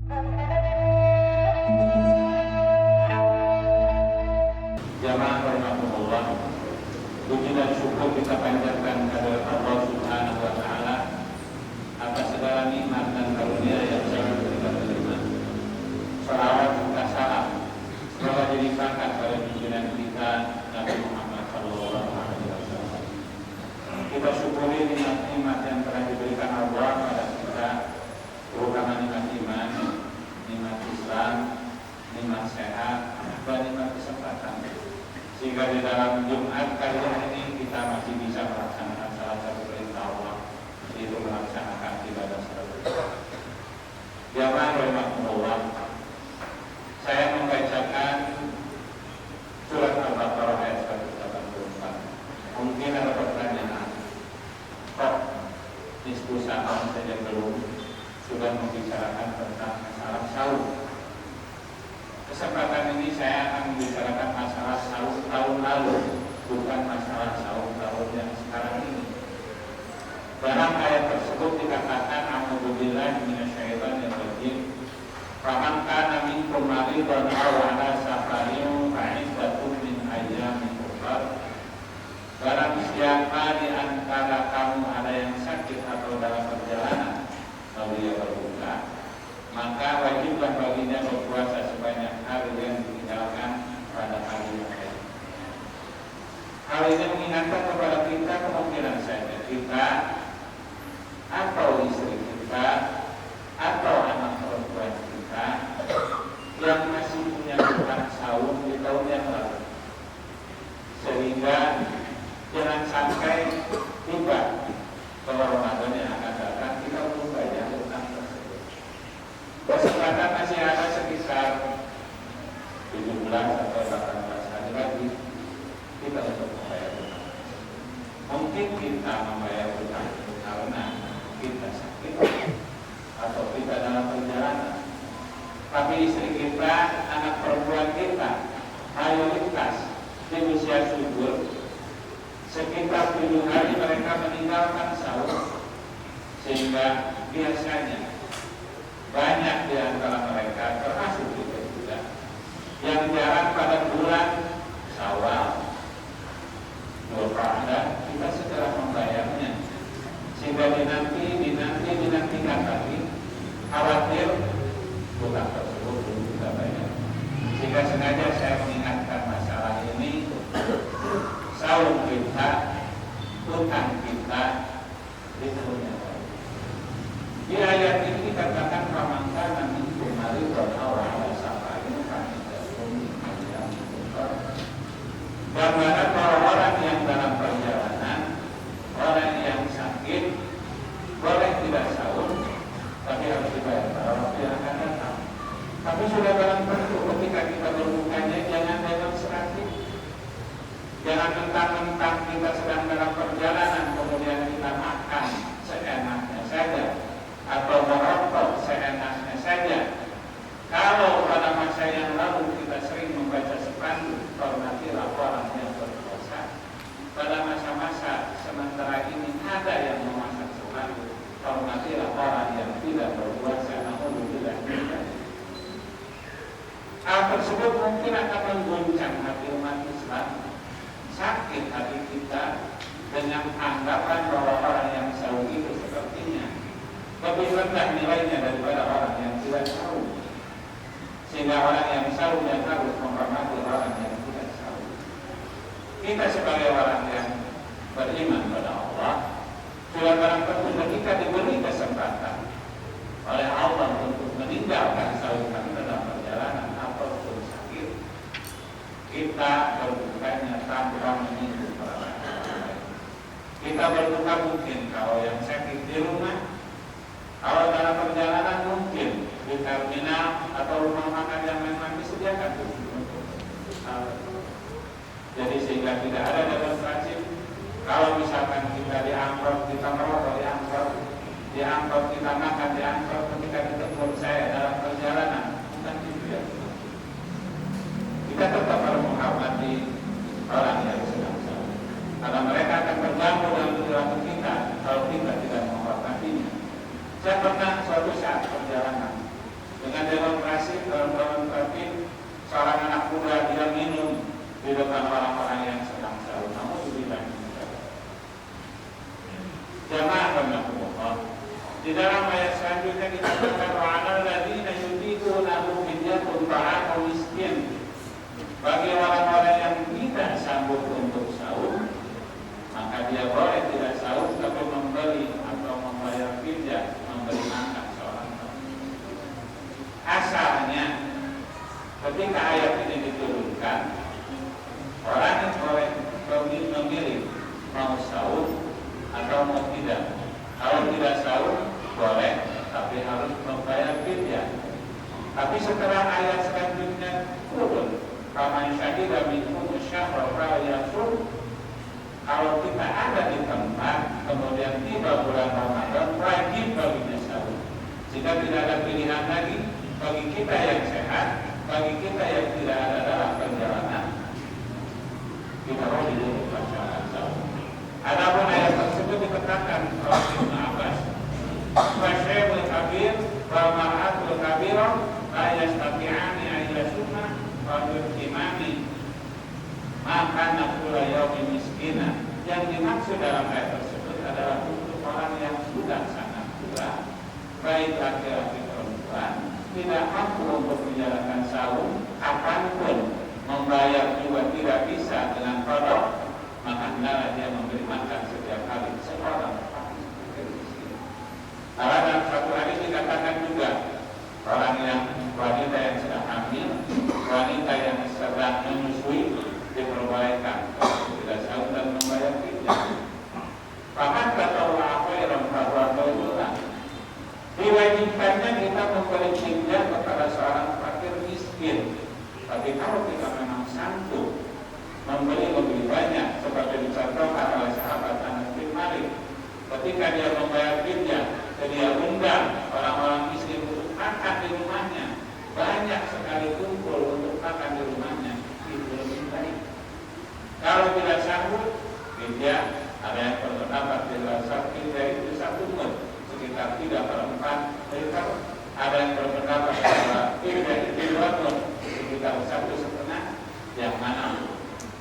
Jamaah rahmatullah, puji dan syukur kita panjatkan kepada Allah Subhanahu wa taala atas segala nikmat dan karunia yang sangat kita terima. Salawat serta salam semoga jadi berkat pada junjungan kita Nabi Muhammad sallallahu alaihi wasallam. Kita syukuri nikmat-nikmat yang telah diberikan Allah pada kita, terutama nikmat iman, nikmat Islam, nikmat sehat, dan nikmat kesempatan. Sehingga di dalam Jumat kali ini kita masih bisa melaksanakan salah satu perintah Allah, yaitu melaksanakan ibadah salat. Jamaah rahmatullah, saya membacakan surat Al-Baqarah ayat 184. Mungkin ada pertanyaan, kok Nisfu Sya'ban saja belum sudah membicarakan tentang masalah sahur? Kesempatan ini saya akan membicarakan masalah sahur tahun lalu, bukan masalah sahur tahun yang sekarang ini. Dalam ayat tersebut dikatakan, a'udzubillahi minasyaitonir rajim. Faman kana minkum maridan aw ala safarin fa'iddatun min ayyamin ukhra. Barang siapa di antara kamu ada yang sakit atau dalam perjalanan lalu ia berbuka, maka wajiblah baginya berpuasa sebanyak hari yang ditinggalkan pada hari yang lain. Hal ini mengingatkan kepada kita kemungkinan saja kita atau istri kita atau anak perempuan kita yang masih punya hutang sahur di tahun yang lalu, sehingga jangan sampai tiba bahwa Ramadan yang akan datang kita belum bayar hutang tersebut. Kesempatan masih ada sekitar 17 atau 18 hari lagi kita untuk membayar hutang. Mungkin kita membayar hutang karena kita sakit atau kita dalam perjalanan, tapi istri kita, anak perempuan kita mayoritas di usia subur, sekitar 7 hari mereka meninggalkan sahur, sehingga biasanya banyak di antara mereka, termasuk kita juga, yang jarang pada bulan Syawal, Dzulqa'dah kita segera membayarnya, sehingga dinantikan lagi, khawatir hutang tersebut belum kita bayar. Sehingga sengaja saya mengingatkan masalah ini, sahur kita, hutang kita ditunggu. Di ayat ini dikatakan pamangkan nanti kemari berawal ala safarin fa'iddatun min ayyamin ukhra. Gambaran bahwa orang yang dalam perjalanan, orang yang sakit boleh tidak sahur, tapi harus dibayar pada waktu yang akan datang. Tapi sudah barang tentu ketika kita berbukanya jangan demonstratif. Jangan mentang-mentang kita sedang dalam perjalanan kemudian kita makan seenaknya saja atau merokok seenaknya saja. Kalau pada masa yang lalu kita sering membaca spanduk hormatilah orang yang berpuasa, pada masa-masa sementara ini ada yang memasang spanduk hormatilah orang yang tidak berpuasa, namun tidak bisa. Hal tersebut mungkin akan mengguncang hati umat Islam, sakit hati kita dengan anggapan bahwa orang yang sahur itu sepertinya lebih rendah nilainya daripada orang yang tidak sahur, sehingga orang yang sahur yang harus menghormati orang yang tidak sahur. Kita sebagai orang yang beriman pada Allah sudah barang tentu ketika diberi kesempatan oleh Allah untuk meninggalkan sahur dalam perjalanan ataupun sakit, kita berbukanya tanpa menyinggung orang lain. Kita berbuka mungkin kalau yang sakit di rumah, kalau dalam perjalanan mungkin di terminal atau rumah makan yang memang disediakan untuk jadi sehingga tidak ada demonstrasi. Kalau misalkan kita diangkut, kita merokok diangkut, kita makan diangkut, ketika ditegur saya dalam perjalanan, bukan itu ya. Kita tetap harus menghormati orang yang sedang sahur, karena mereka akan terganggu dalam perilaku kita kalau kita tidak menghormatinya. Saya pernah suatu saat perjalanan dengan asik dalam tertib seorang anak muda dia minum di depan orang-orang yang sedang sahur. Namun tidak. Jamaah rahimahullah. Di dalam ayat selanjutnya dikatakan wa'alal ladzina yutiqunahu fidyatun ta'amu miskin. Bagi orang-orang yang tidak sanggup untuk sahur, maka dia boleh tidak sahur tapi membeli atau membayar fidyah, memberi makan seorang tamu. Asalnya ketika ayat ini diturunkan, orang yang boleh memilih mau sahur atau mau tidak. Kalau tidak sahur boleh, tapi harus membayar fidyah. Tapi setelah ayat selanjutnya turun, faman syahida minkum syahra falyasum. Kalau kita ada di tempat kemudian tiba bulan Ramadan, wajib baginya sahur. Jika tidak ada pilihan lagi bagi kita yang sehat, bagi kita yang tidak ada dalam perjalanan, kita wajib untuk melaksanakan sahur. Adapun ayat tersebut dikatakan oleh Ibnu Abbas, "Wasyai'ul kabir wal mar'atul kabirah la yastati'ani an yasuma wa yut'imani maka nakula yaumi miskina." Yang dimaksud dalam ayat tersebut adalah untuk orang yang sudah sangat tua, baik laki-laki perempuan, tidak mampu untuk menjalankan sahur, kapanpun membayar juga tidak bisa dengan kodok, maka hendaklah dia memberi makan setiap hari seorang miskin. Karena dalam satu hadis dikatakan juga orang yang wanita yang sedang hamil, wanita yang sedang menyusui diperbolehkan tidak sahur dan membayar fidyah. Bahkan kata Allah khairan bahwa kaulah diwajibkannya kita memberi fidyah kepada seorang fakir miskin. Tapi kalau kita memang sanggup memberi lebih banyak, seperti dicontohkan oleh sahabat Anas bin Malik, ketika dia membayar fidyah, dia undang orang-orang miskin untuk makan di rumahnya, banyak sekali kumpul untuk makan di rumahnya, itu lebih baik. Kalau tidak sanggup, fidyah ada yang berpendapat di dalam fidyah itu 1 mud, sekitar 3/4 liter. Ada yang berpendapat bahwa fidyah itu 2 mud, sekitar 1,5. Yang mana?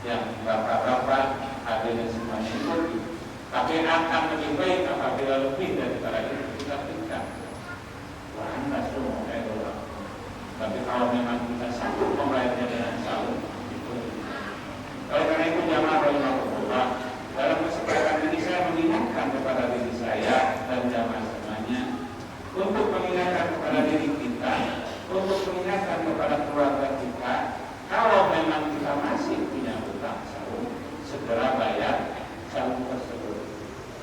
Yang bapak-bapak hadirin semuanya ikuti. Tapi akan lebih baik apabila lebih daripada itu kita berikan. Wah, anda semua tapi kalau memang kita sanggup membayarnya dengan sahur, itu. Oleh karena itu jamaah rahimahullah, dalam kesempatan ini saya mengingatkan kepada diri saya dan jamaah semuanya untuk mengingatkan kepada diri kita, untuk mengingatkan kepada keluarga kita. Kalau memang kita masih punya hutang sahur, segera bayar sahur tersebut.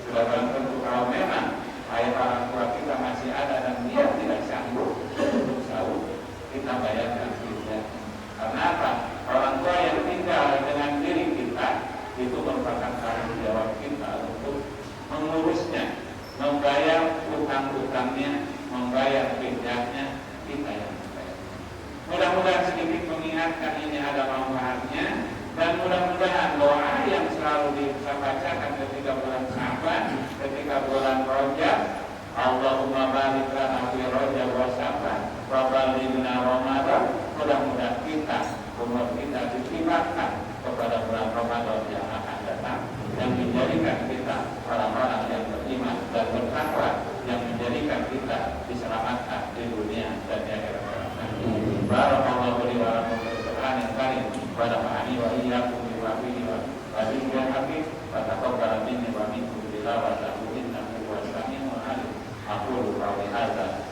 Sudah barang tentu kalau memang ayah orang tua kita masih ada dan dia tidak sanggup untuk sahur, kita bayarkan fidyah. Karena apa? Orang tua yang tinggal dengan diri kita itu merupakan tanggung jawab kita untuk mengurusnya, membayar utang-utangnya, membayar fidyahnya, kita yang membayar. Mudah-mudahan sedikit mengingatkan ini ada manfaatnya, dan mudah-mudahan doa yang selalu dibacakan ketika bulan Syaban, ketika bulan Rajab, Allahumma barik lana fi Rajab wa Syaban wa ballighna Ramadan, mudah-mudahan kita umur kita ditimpakan kepada bulan Ramadan yang akan datang, yang menjadikan kita orang-orang yang beriman dan bertakwa, yang menjadikan kita diselamatkan di dunia dan di akhirat. Barakallahu li wa lakum fil Qur'anil Karim wa nafa'ani wa iyyakum bima fihi wa dzikril hakim wa taqabbal minni wa minkum tilawatahu innahu huwas samiul alim. Aqulu qawli hadza